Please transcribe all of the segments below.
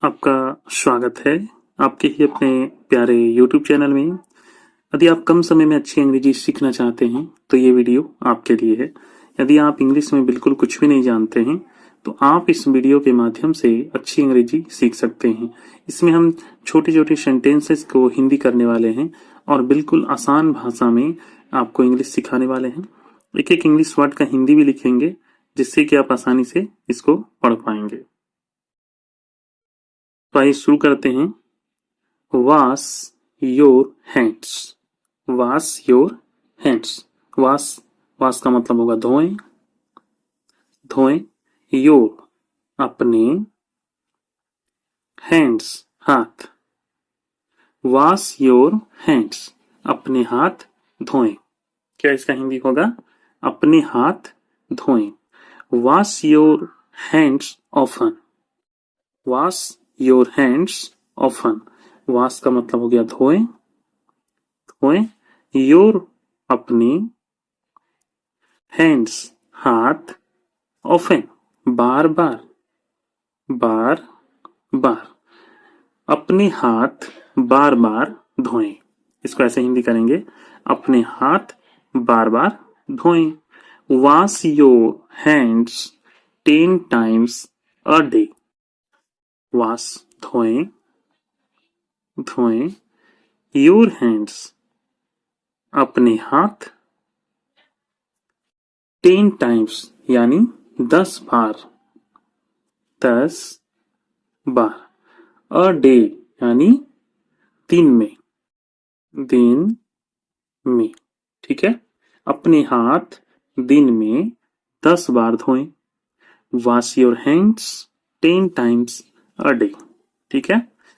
आपका स्वागत है आपके ही अपने प्यारे YouTube चैनल में। यदि आप कम समय में अच्छी अंग्रेजी सीखना चाहते हैं तो ये वीडियो आपके लिए है। यदि आप इंग्लिश में बिल्कुल कुछ भी नहीं जानते हैं तो आप इस वीडियो के माध्यम से अच्छी अंग्रेजी सीख सकते हैं। इसमें हम छोटे छोटे सेंटेंसेस को हिंदी करने वाले हैं और बिल्कुल आसान भाषा में आपको इंग्लिश सिखाने वाले हैं। एक एक इंग्लिश वर्ड का हिंदी भी लिखेंगे जिससे कि आप आसानी से इसको पढ़ पाएंगे। तो आइए शुरू करते हैं। Wash your hands. Wash your hands. Wash wash का मतलब होगा धोएं। धोएं। योर अपने, हैंड्स हाथ। वॉश योर हैंड्स अपने हाथ धोएं। क्या इसका हिंदी होगा? अपने हाथ धोएं। Wash your hands often. Wash your hands often. Wash का मतलब हो गया धोएं। धोएं। योर अपने, हैंड्स हाथ, ऑफन बार बार। बार बार अपने हाथ बार बार धोएं। इसको ऐसे हिंदी करेंगे, अपने हाथ बार बार धोएं। Wash your hands 10 times a day। Wash धोएं। धोएं। योर हैंड्स अपने हाथ 10 times यानी 10 बार। 10 बार। अ डे यानी दिन में। दिन में। ठीक है। अपने हाथ दिन में 10 बार धोएं। Wash your hands 10 times a day। ठीक है।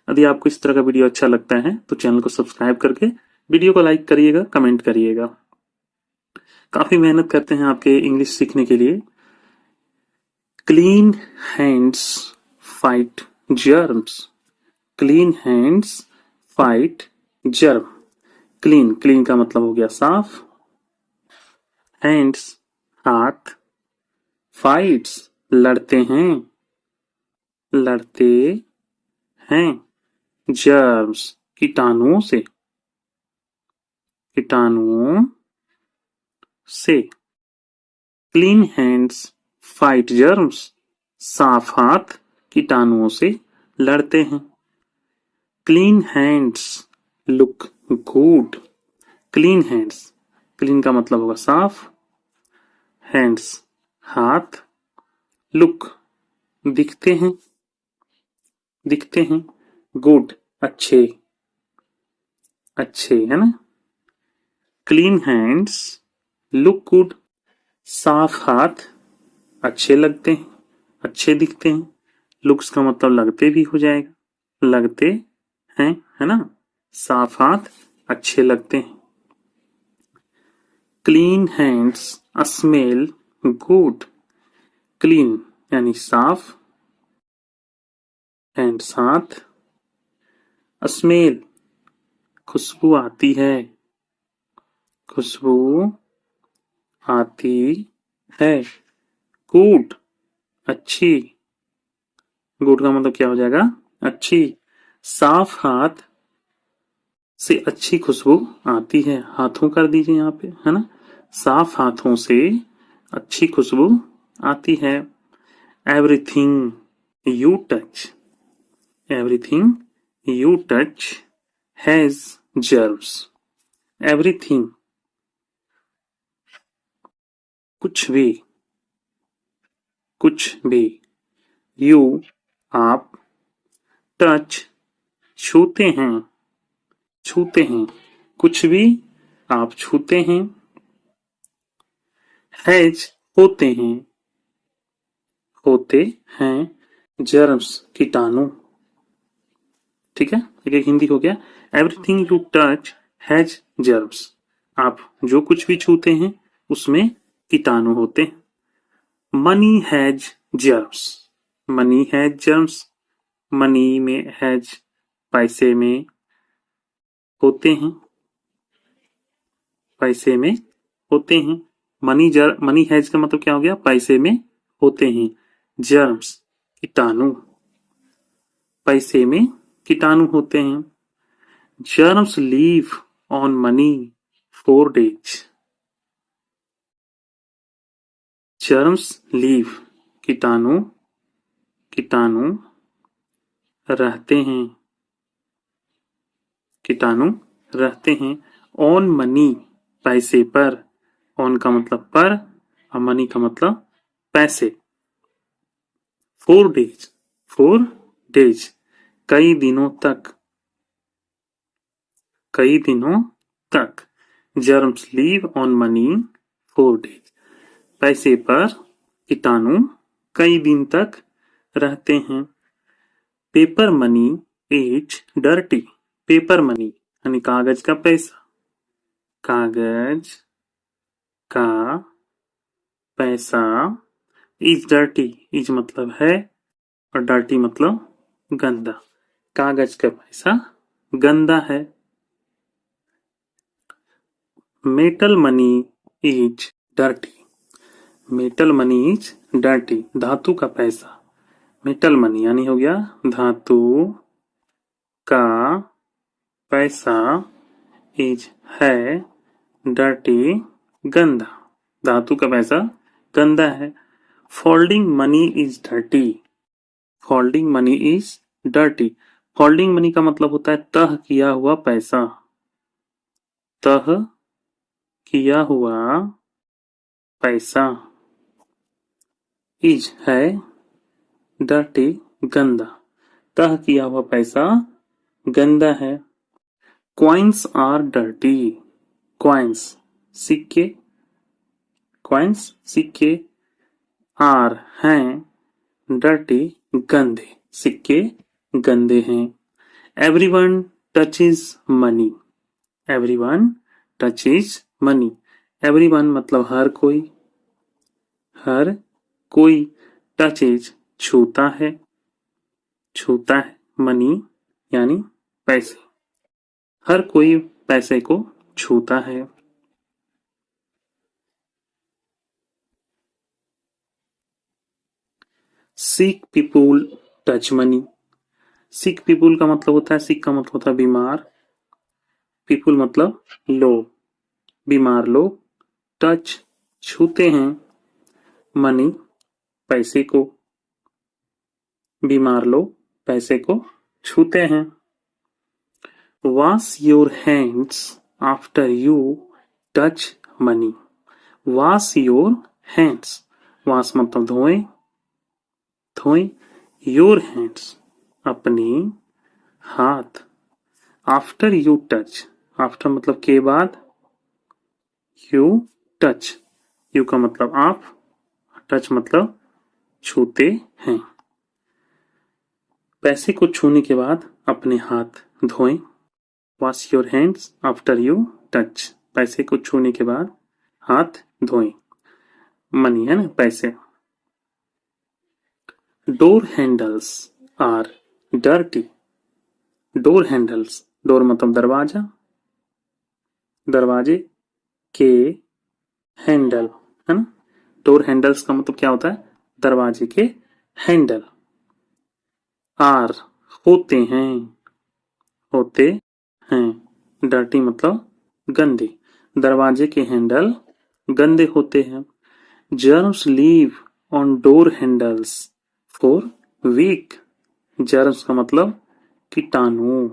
यदि आपको इस तरह का वीडियो अच्छा लगता है तो चैनल को सब्सक्राइब करके वीडियो को लाइक करिएगा, कमेंट करिएगा। काफी मेहनत करते हैं आपके इंग्लिश सीखने के लिए। Clean hands fight germs. Clean hands fight germ. Clean, clean का मतलब हो गया साफ। हैंड्स हाथ। फाइट्स लड़ते हैं। लड़ते हैं। जर्म्स कीटाणुओं से। कीटाणुओं से। Clean hands fight germs. साफ हाथ कीटाणुओं से लड़ते हैं। Clean hands look good. Clean hands, clean का मतलब होगा साफ। हैंड्स हाथ। लुक दिखते हैं। दिखते हैं। गुड अच्छे। अच्छे है ना। Clean hands look good. साफ हाथ अच्छे लगते हैं, अच्छे दिखते हैं। लुक्स का मतलब लगते भी हो जाएगा। लगते हैं, है ना। साफ हाथ अच्छे लगते हैं। Clean hands smell good. Clean यानी साफ। हैंड्स हाथ। स्मेल खुशबू आती है। खुशबू आती है। गुड अच्छी। गुड का मतलब क्या हो जाएगा? अच्छी। साफ हाथ से अच्छी खुशबू आती है। हाथों कर दीजिए यहाँ पे, है ना। साफ हाथों से अच्छी खुशबू आती है। Everything you touch. Everything you touch has germs. Everything कुछ भी। कुछ भी। यू आप। टच छूते हैं। छूते हैं। कुछ भी आप छूते हैं। हैज होते हैं। होते हैं। जर्म्स कीटाणु। ठीक है। एक हिंदी हो गया। Everything you touch has germs. आप जो कुछ भी छूते हैं उसमें कीटाणु होते हैं। Money has germs. Money has germs. Money में हैज पैसे में होते हैं। पैसे में होते हैं। मनी हैज का मतलब क्या हो गया? पैसे में होते हैं। जर्म्स कीटाणु। पैसे में कीटाणु होते हैं। Germs leave on money 4 days। Germs leave कीटाणु कीटाणु रहते हैं कीटाणु रहते हैं ऑन मनी पैसे पर। ऑन का मतलब पर और मनी का मतलब पैसे। 4 days 4 days कई दिनों तक कई दिनों तक। Germs leave on money 4 days पैसे पर कीटाणु कई दिन तक रहते हैं। Paper money is dirty. Paper money यानी कागज का पैसा। कागज का पैसा इज डर्टी। इज मतलब है और डर्टी मतलब गंदा। कागज का पैसा गंदा है। Metal money is dirty. Metal money is dirty धातु का पैसा। मेटल मनी यानी हो गया धातु का पैसा इज है डर्टी गंदा। धातु का पैसा गंदा है। Folding money is dirty. Folding money is dirty. Folding money का मतलब होता है तह किया हुआ पैसा। तह किया हुआ पैसा इज है डर्टी गंदा। तह किया हुआ पैसा गंदा है। Coins are dirty. कॉइन्स सिक्के कॉइन्स सिक्के आर हैं डर्टी गंदे। सिक्के गंदे हैं। Everyone touches money. Everyone touches money. Everyone मतलब हर कोई। हर कोई टचेज छूता है मनी यानी पैसे। हर कोई पैसे को छूता है। सिक पीपुल टच मनी। सिक पीपुल का मतलब होता है सिक का मतलब होता है बीमार। पीपुल मतलब लोग। बीमार लोग टच छूते हैं मनी पैसे को। बीमार लोग पैसे को छूते हैं। Wash your hands after you touch money. Wash your hands. Wash मतलब धोएं धोएं। योर हैंड्स अपने हाथ। After you touch. आफ्टर मतलब के बाद। You touch. यू का मतलब आप। टच मतलब छूते हैं। पैसे को छूने के बाद अपने हाथ धोएं। Wash your hands after you touch. पैसे को छूने के बाद हाथ धोएं। मनी है ना पैसे। Door handles are dirty. Door handles door मतलब दरवाजा। दरवाजे के हैंडल है ना। डोर हैंडल्स का मतलब क्या होता है दरवाजे के हैंडल। आर होते हैं होते हैं। डर्टी मतलब गंदे। दरवाजे के हैंडल गंदे होते हैं। Germs leave on door handles for week. Germs का मतलब कीटाणु।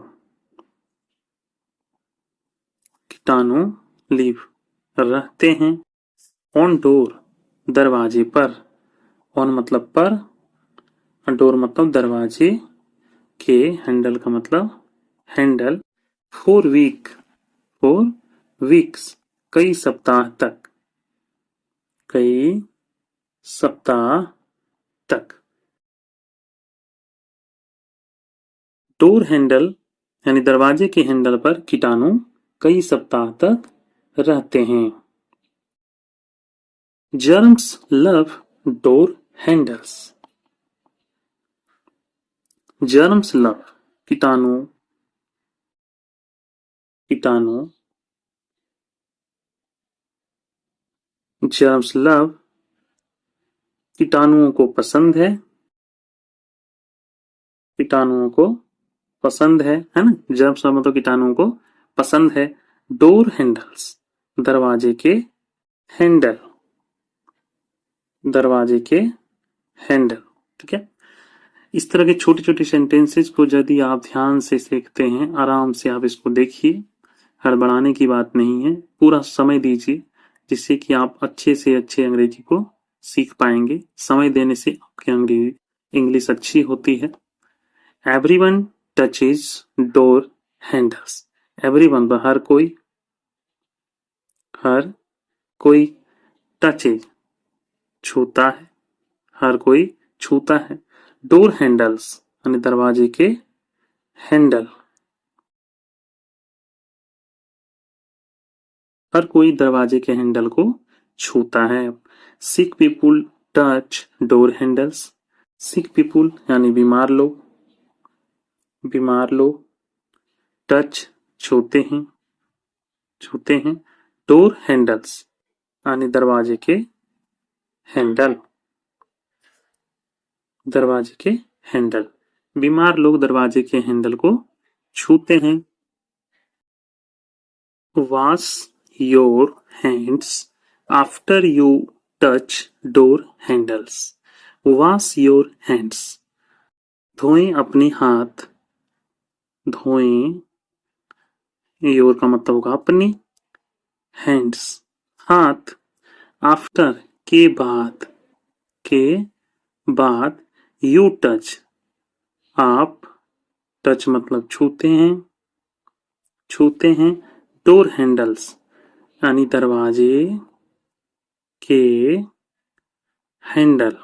कीटाणु लीव रहते हैं ऑन डोर दरवाजे पर। ऑन मतलब पर डोर मतलब दरवाजे के हैंडल का मतलब हैंडल। फॉर वीक्स कई सप्ताह तक। कई सप्ताह तक। डोर हैंडल यानी दरवाजे के हैंडल पर कीटाणु कई सप्ताह तक रहते हैं। Germs love door handles. Germs love कीटाणु कीटाणु जर्म्स लव कीटाणुओं को पसंद है कीटाणुओं को पसंद है ना, जर्म्स का मतलब कीटाणुओं को पसंद है। डोर हैंडल्स, दरवाजे के हैंडल, दरवाजे के हैंडल। ठीक है, इस तरह के छोटे छोटे सेंटेंसेस को यदि आप ध्यान से सीखते हैं, आराम से आप इसको देखिए, हड़बड़ाने की बात नहीं है, पूरा समय दीजिए, जिससे कि आप अच्छे से अच्छे अंग्रेजी को सीख पाएंगे। समय देने से आपकी अंग्रेजी इंग्लिश अच्छी होती है। Everyone touches door handles, everyone हर कोई, हर कोई टचेज छूता है, हर कोई छूता है। डोर हैंडल्स यानी दरवाजे के हैंडल, हर कोई दरवाजे के हैंडल को छूता है। सिक पीपुल टच डोर हैंडल्स, सिक पीपुल यानी बीमार लोग, बीमार लोग टच छूते हैं, छूते हैं डोर हैंडल्स यानी दरवाजे के हैंडल, दरवाजे के हैंडल। बीमार लोग दरवाजे के हैंडल को छूते हैं। Wash your hands after you touch door handles, wash your hands, धोएं अपने हाथ, धोएं, योर का मतलब होगा अपने, हैंड्स हाथ, आफ्टर के बाद, के बाद, यू टच आप, टच मतलब छूते हैं, छूते हैं डोर हैंडल्स यानी दरवाजे के हैंडल,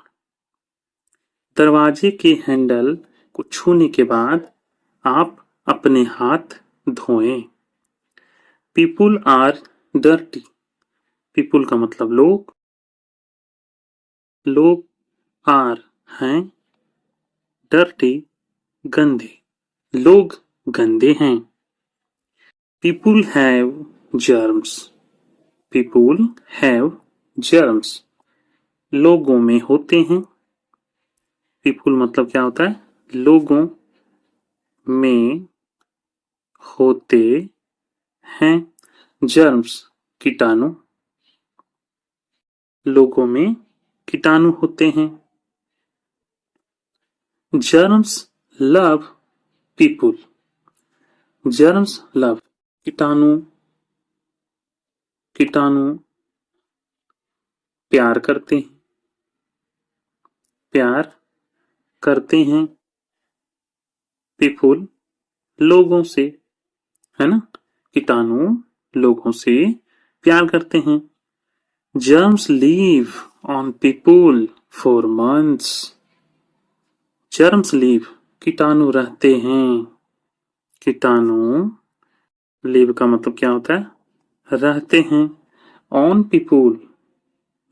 दरवाजे के हैंडल को छूने के बाद आप अपने हाथ धोएं। पीपुल आर डर्टी, पीपुल का मतलब लोग, लोग आर हैं, डर्टी गंदे, लोग गंदे हैं। People have germs, people have germs, लोगों में होते हैं। पीपुल मतलब क्या होता है, लोगों में होते हैं। जर्म्स कीटाणु, लोगों में कीटाणु होते हैं। Germs love people, germs love कीटाणु, कीटाणु प्यार करते हैं, प्यार करते हैं। पीपुल लोगों से, है ना, कीटाणु लोगों से प्यार करते हैं। Germs leave on people for months, germs leave कीटाणु रहते हैं, कीटाणु लीव का मतलब क्या होता है, रहते हैं। ऑन पीपुल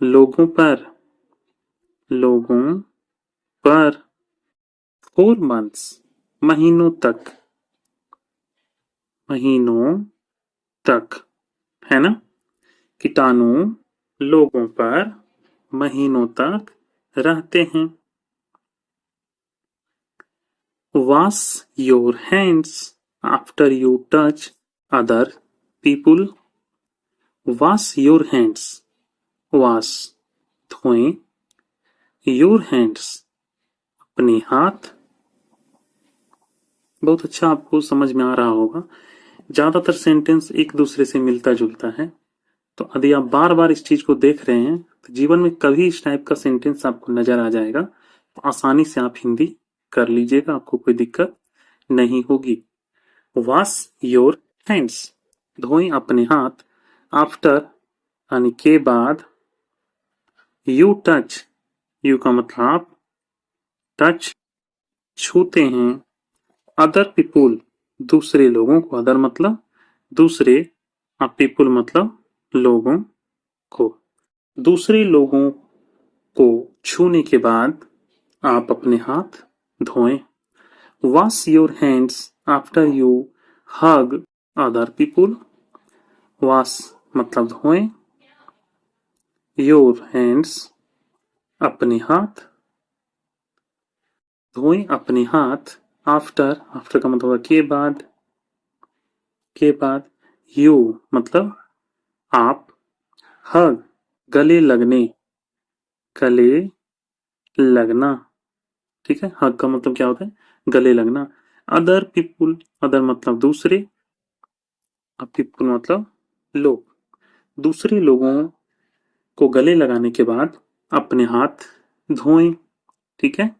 लोगों पर, लोगों पर। फोर मंथ्स महीनों तक, महीनों तक, है ना, कीटाणु लोगों पर महीनों तक रहते हैं। Wash your hands after you touch other people, wash your hands, wash धोएं, योर हैंड्स अपने हाथ। बहुत अच्छा आपको समझ में आ रहा होगा। ज्यादातर सेंटेंस एक दूसरे से मिलता जुलता है, तो यदि आप बार बार इस चीज को देख रहे हैं तो जीवन में कभी इस टाइप का सेंटेंस आपको नजर आ जाएगा, तो आसानी से आप हिंदी कर लीजिएगा, आपको कोई दिक्कत नहीं होगी। वॉश योर हैंड्स, धोएं अपने हाथ। आफ्टर यानी के बाद, यू टच, यू का मतलब आप, टच छूते हैं। अदर पीपुल दूसरे लोगों को, अदर मतलब दूसरे, आप पीपुल मतलब लोगों को, दूसरे लोगों को छूने के बाद आप अपने हाथ धोएं। Wash your hands after you hug other people, wash मतलब धोएं, योर हैंड्स अपने हाथ, धोएं अपने हाथ आफ्टर, आफ्टर का मतलब के बाद, के बाद। यू मतलब आप, हग गले लगने, गले लगना, ठीक है। हग का मतलब क्या होता है, गले लगना। अदर पीपुल, अदर मतलब दूसरे, अब पीपुल मतलब लोग। दूसरे लोगों को गले लगाने के बाद अपने हाथ धोएं, ठीक है।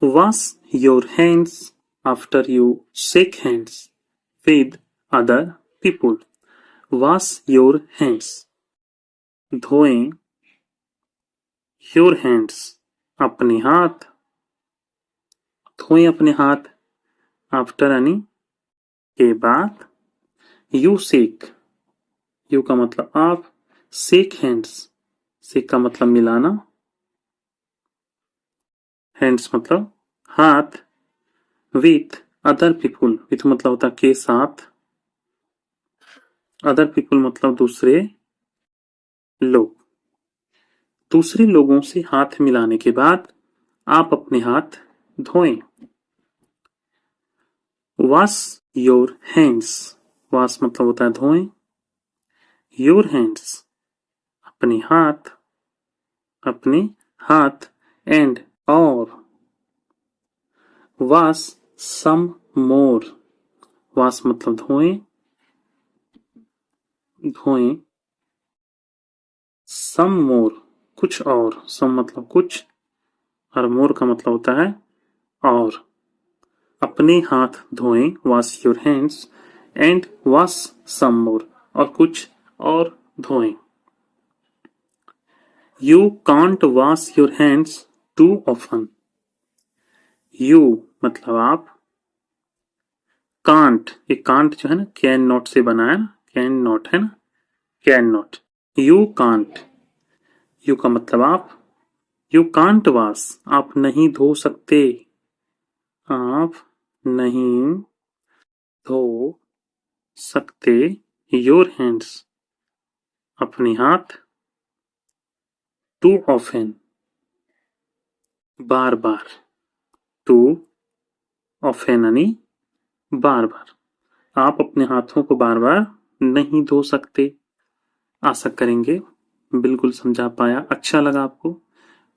Wash your hands after you shake hands with other people. Wash your hands, धोएं, योर हैंड्स अपने हाथ, धोएं अपने हाथ, आफ्टर यानी के बाद, यू शेक, यू का मतलब आप, शेक हैंड्स, शेक का मतलब मिलाना, हैंड्स मतलब हाथ, विथ अदर पीपुल, विथ मतलब होता है के साथ, अदर पीपुल मतलब दूसरे लोग। दूसरे लोगों से हाथ मिलाने के बाद आप अपने हाथ धोएं। वॉश योर हैंड्स, वॉश मतलब होता है धोएं, योर हैंड्स अपने हाथ, अपने हाथ, एंड और, वॉश सम मोर, वॉश मतलब धोएं, धोएं, सम मोर कुछ और, सम मतलब कुछ और मोर का मतलब होता है और। अपने हाथ धोएं, wash your hands, and wash some more और कुछ और धोएं। You can't wash your hands too often, you मतलब आप, कांट, ये कांट जो है ना कैन नॉट से बना है ना, कैन नॉट है ना, can not, you can't, you का मतलब आप, यू कांट वॉश आप नहीं धो सकते, आप नहीं धो सकते, योर हैंड्स अपने हाथ, टू ऑफन बार बार, टू ऑफन यानी बार बार, आप अपने हाथों को बार बार नहीं धो सकते। आशा करेंगे बिल्कुल समझा पाया, अच्छा लगा आपको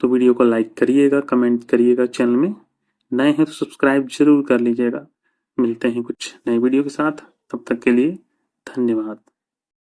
तो वीडियो को लाइक करिएगा, कमेंट करिएगा, चैनल में नए हैं तो सब्सक्राइब जरूर कर लीजिएगा। मिलते हैं कुछ नए वीडियो के साथ, तब तक के लिए धन्यवाद।